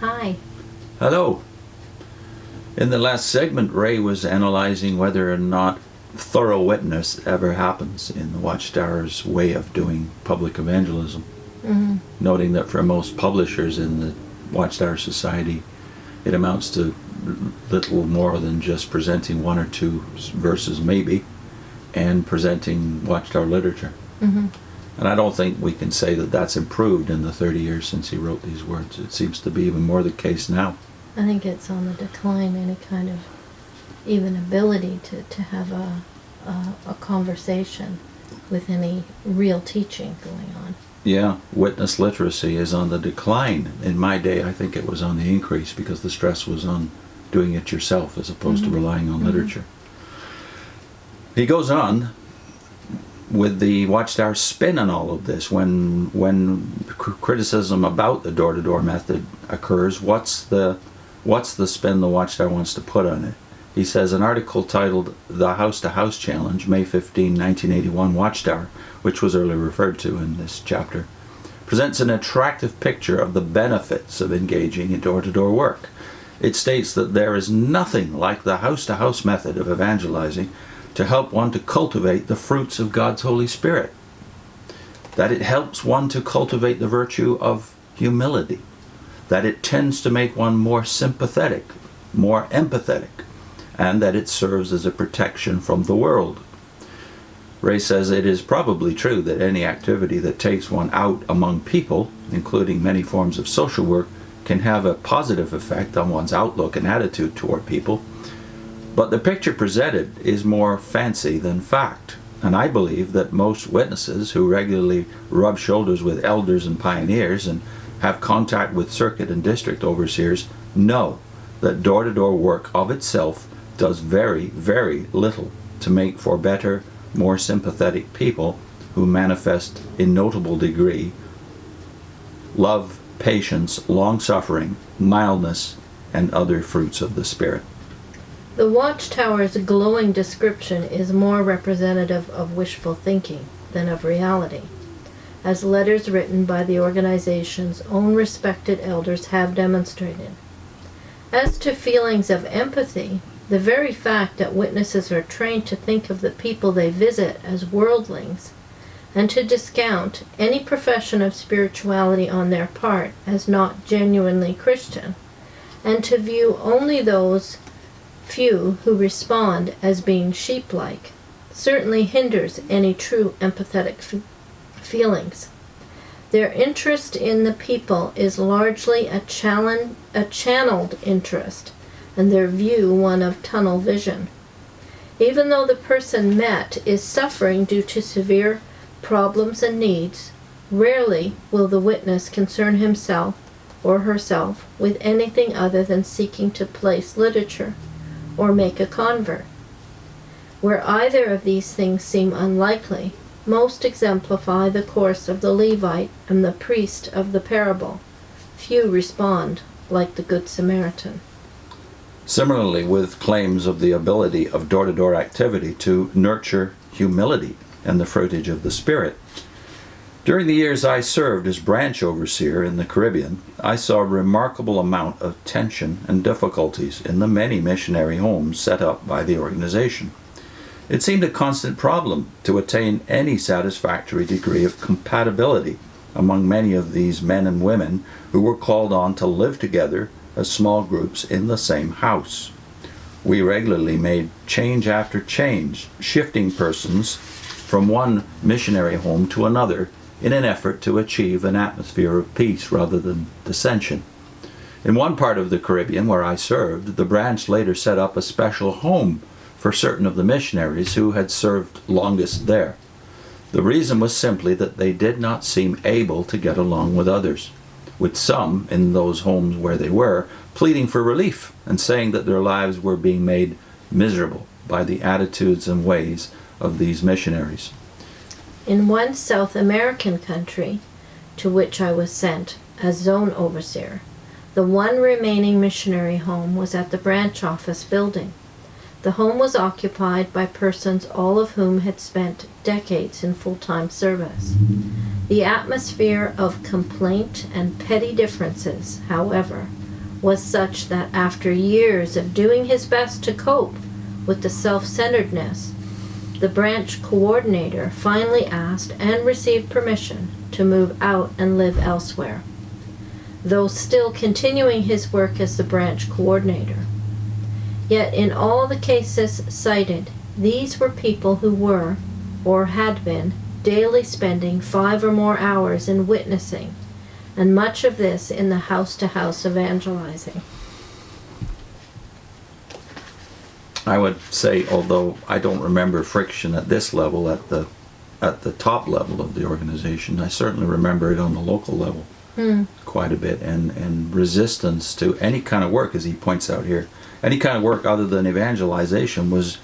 Hi. Hello. In the last segment, Ray was analyzing whether or not thorough witness ever happens in the Watchtower's way of doing public evangelism. Mm-hmm. Noting that for most publishers in the Watchtower Society, it amounts to little more than just presenting one or two verses maybe, and presenting Watchtower literature. Mm-hmm. And I don't think we can say that that's improved in the 30 years since he wrote these words. It seems to be even more the case now. I think it's on the decline, any kind of even ability to have a conversation with any real teaching going on. Yeah, witness literacy is on the decline. In my day, I think it was on the increase because the stress was on doing it yourself as opposed to relying on literature. He goes on with the Watchtower spin on all of this. When criticism about the door-to-door method occurs, what's the spin the Watchtower wants to put on it? He says an article titled "The House-to-House Challenge, May 15, 1981, Watchtower," which was earlier referred to in this chapter, presents an attractive picture of the benefits of engaging in door-to-door work. It states that there is nothing like the house-to-house method of evangelizing to help one to cultivate the fruits of God's Holy Spirit. That it helps one to cultivate the virtue of humility. That it tends to make one more sympathetic, more empathetic, and that it serves as a protection from the world. Ray says it is probably true that any activity that takes one out among people, including many forms of social work, can have a positive effect on one's outlook and attitude toward people. But the picture presented is more fancy than fact, and I believe that most witnesses who regularly rub shoulders with elders and pioneers and have contact with circuit and district overseers know that door-to-door work of itself does very, very little to make for better, more sympathetic people who manifest in notable degree love, patience, long-suffering, mildness, and other fruits of the Spirit. The Watchtower's glowing description is more representative of wishful thinking than of reality, as letters written by the organization's own respected elders have demonstrated. As to feelings of empathy, the very fact that witnesses are trained to think of the people they visit as worldlings and to discount any profession of spirituality on their part as not genuinely Christian, and to view only those few who respond as being sheep-like, certainly hinders any true empathetic feelings. Their interest in the people is largely a channeled interest, and their view one of tunnel vision. Even though the person met is suffering due to severe problems and needs, rarely will the witness concern himself or herself with anything other than seeking to place literature or make a convert. Where either of these things seem unlikely, most exemplify the course of the Levite and the priest of the parable. Few respond like the Good Samaritan. Similarly, with claims of the ability of door-to-door activity to nurture humility and the fruitage of the Spirit. During the years I served as branch overseer in the Caribbean, I saw a remarkable amount of tension and difficulties in the many missionary homes set up by the organization. It seemed a constant problem to attain any satisfactory degree of compatibility among many of these men and women who were called on to live together as small groups in the same house. We regularly made change after change, shifting persons from one missionary home to another in an effort to achieve an atmosphere of peace rather than dissension. In one part of the Caribbean where I served, the branch later set up a special home for certain of the missionaries who had served longest there. The reason was simply that they did not seem able to get along with others, with some in those homes where they were pleading for relief and saying that their lives were being made miserable by the attitudes and ways of these missionaries. In one South American country, to which I was sent as zone overseer, the one remaining missionary home was at the branch office building. The home was occupied by persons all of whom had spent decades in full-time service. The atmosphere of complaint and petty differences, however, was such that after years of doing his best to cope with the self-centeredness, the branch coordinator finally asked and received permission to move out and live elsewhere, though still continuing his work as the branch coordinator. Yet in all the cases cited, these were people who were, or had been, daily spending 5 or more hours in witnessing, and much of this in the house-to-house evangelizing. I would say, although I don't remember friction at this level, at the top level of the organization, I certainly remember it on the local level quite a bit, and resistance to any kind of work, as he points out here. Any kind of work other than evangelization was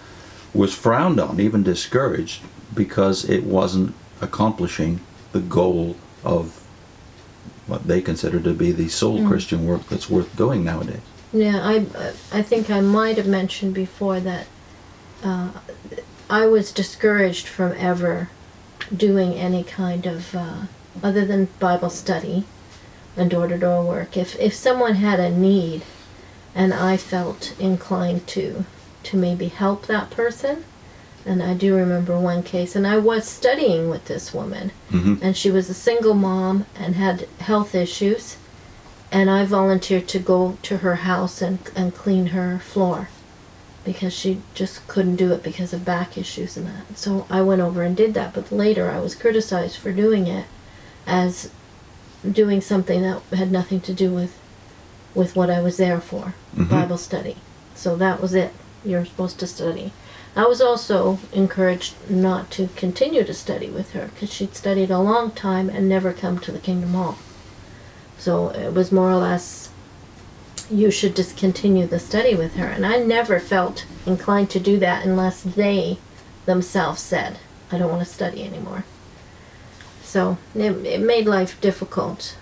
frowned on, even discouraged, because it wasn't accomplishing the goal of what they consider to be the sole Christian work that's worth doing nowadays. Yeah, I think I might have mentioned before that I was discouraged from ever doing any kind of, other than Bible study and door-to-door work. If someone had a need and I felt inclined to maybe help that person, and I do remember one case, and I was studying with this woman, and she was a single mom and had health issues, and I volunteered to go to her house and clean her floor because she just couldn't do it because of back issues and that. So I went over and did that, but later I was criticized for doing it as doing something that had nothing to do with what I was there for, Bible study. So that was it. You're supposed to study. I was also encouraged not to continue to study with her because she'd studied a long time and never come to the Kingdom Hall. So it was more or less, you should discontinue the study with her. And I never felt inclined to do that unless they themselves said, I don't want to study anymore. So it made life difficult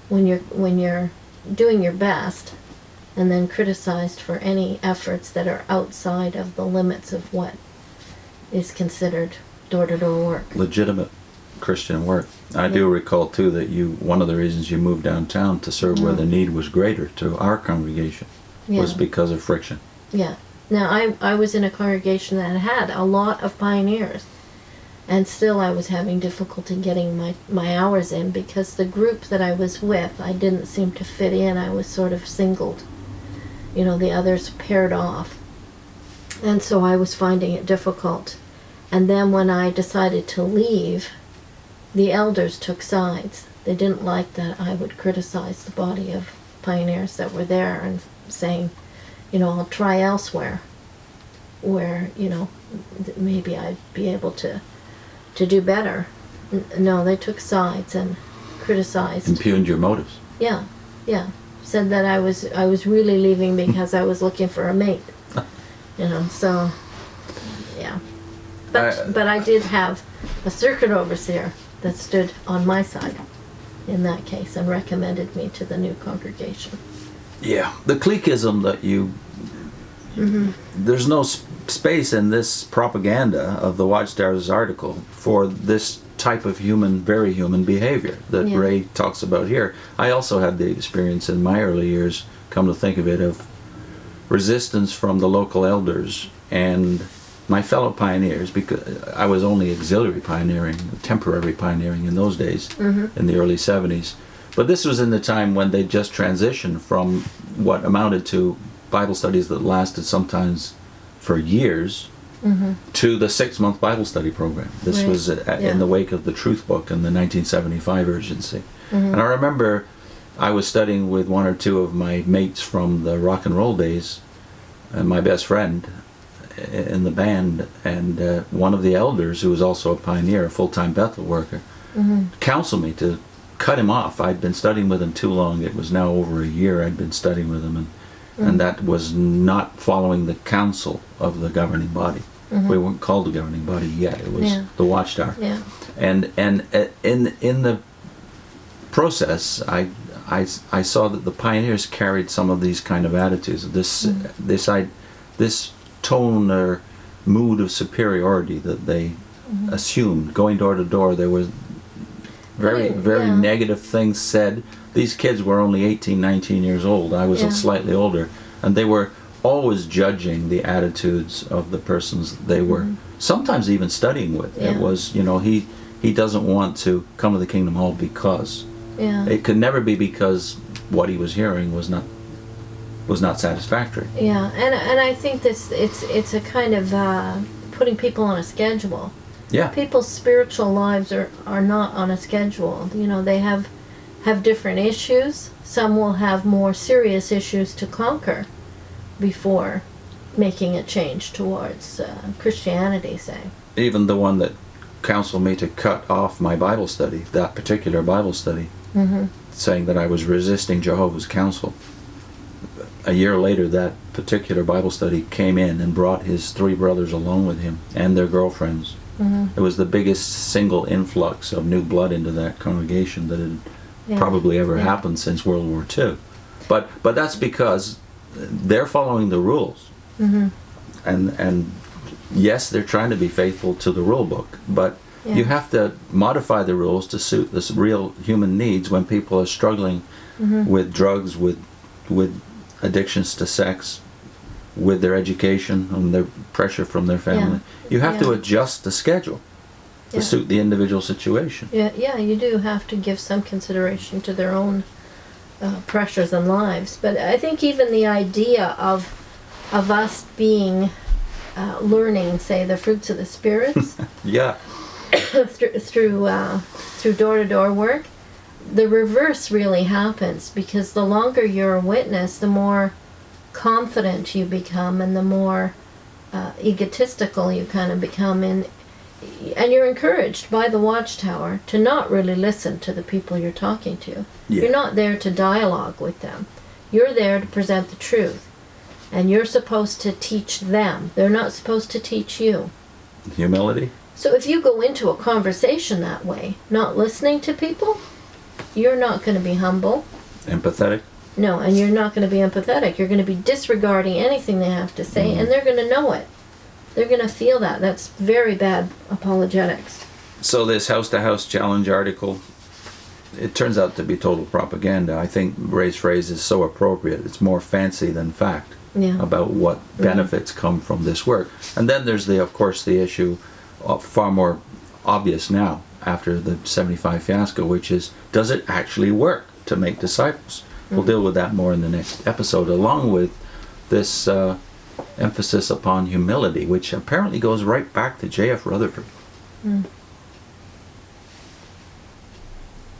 when you're doing your best and then criticized for any efforts that are outside of the limits of what is considered door-to-door work. Legitimate Christian work. I do recall too that one of the reasons you moved downtown to serve where the need was greater to our congregation was because of friction. Yeah. Now I was in a congregation that had a lot of pioneers, and still I was having difficulty getting my hours in because the group that I was with, I didn't seem to fit in. I was sort of singled. The others paired off. And so I was finding it difficult. And then when I decided to leave, the elders took sides. They didn't like that I would criticize the body of pioneers that were there and saying, I'll try elsewhere where, maybe I'd be able to do better. No, they took sides and criticized. Impugned your motives. Yeah. Said that I was really leaving because I was looking for a mate. So, yeah. But I did have a circuit overseer that stood on my side in that case and recommended me to the new congregation. Yeah, the cliquism that there's no space in this propaganda of the Watchtower's article for this type of very human behavior that Ray talks about here. I also had the experience in my early years, come to think of it, of resistance from the local elders and my fellow pioneers, because I was only auxiliary pioneering, temporary pioneering in those days, in the early 70s. But this was in the time when they just transitioned from what amounted to Bible studies that lasted sometimes for years to the 6-month Bible study program. This was in the wake of the Truth Book and the 1975 urgency. And I remember I was studying with one or two of my mates from the rock and roll days, and my best friend in the band, and one of the elders, who was also a pioneer, a full-time Bethel worker, counseled me to cut him off. I'd been studying with him too long. It was now over a year I'd been studying with him, and that was not following the counsel of the governing body. We weren't called the governing body yet. It was the Watchtower. And in the process, I saw that the pioneers carried some of these kind of attitudes, this tone or mood of superiority that they assumed. Going door to door, there was very negative things said these kids were only 18, 19 years old. I was Yeah. slightly older, and they were always judging the attitudes of the persons they were sometimes even studying with. Yeah. It was, he doesn't want to come to the Kingdom Hall because. Yeah. It could never be because what he was hearing was not satisfactory. Yeah, and I think it's a kind of putting people on a schedule. Yeah. People's spiritual lives are not on a schedule. They have different issues. Some will have more serious issues to conquer before making a change towards Christianity, say. Even the one that counseled me to cut off my Bible study, that particular Bible study, saying that I was resisting Jehovah's counsel. A year later, that particular Bible study came in and brought his 3 brothers along with him and their girlfriends. It was the biggest single influx of new blood into that congregation that had probably ever happened since World War II. But that's because they're following the rules. And yes, they're trying to be faithful to the rule book, but you have to modify the rules to suit the real human needs when people are struggling with drugs, with addictions to sex, with their education and their pressure from their family. You have to adjust the schedule to suit the individual situation. Yeah, you do have to give some consideration to their own pressures and lives. But I think even the idea of us being learning, say, the fruits of the spirits Yeah. through door-to-door work, the reverse really happens, because the longer you're a witness, the more confident you become and the more egotistical you kind of become, and you're encouraged by the Watchtower to not really listen to the people you're talking to. You're not there to dialogue with them. You're there to present the truth, and you're supposed to teach them. They're not supposed to teach you. Humility. So if you go into a conversation that way, not listening to people, you're not going to be humble. Empathetic. No, and you're not going to be empathetic. You're going to be disregarding anything they have to say, and they're going to know it. They're going to feel that. That's very bad apologetics. So this house-to-house challenge article, it turns out to be total propaganda. I think Ray's phrase is so appropriate. It's more fancy than fact about what benefits come from this work. And then there's of course, the issue far more obvious now after the 75 fiasco, which is, does it actually work to make disciples? We'll deal with that more in the next episode, along with this emphasis upon humility, which apparently goes right back to J.F. Rutherford.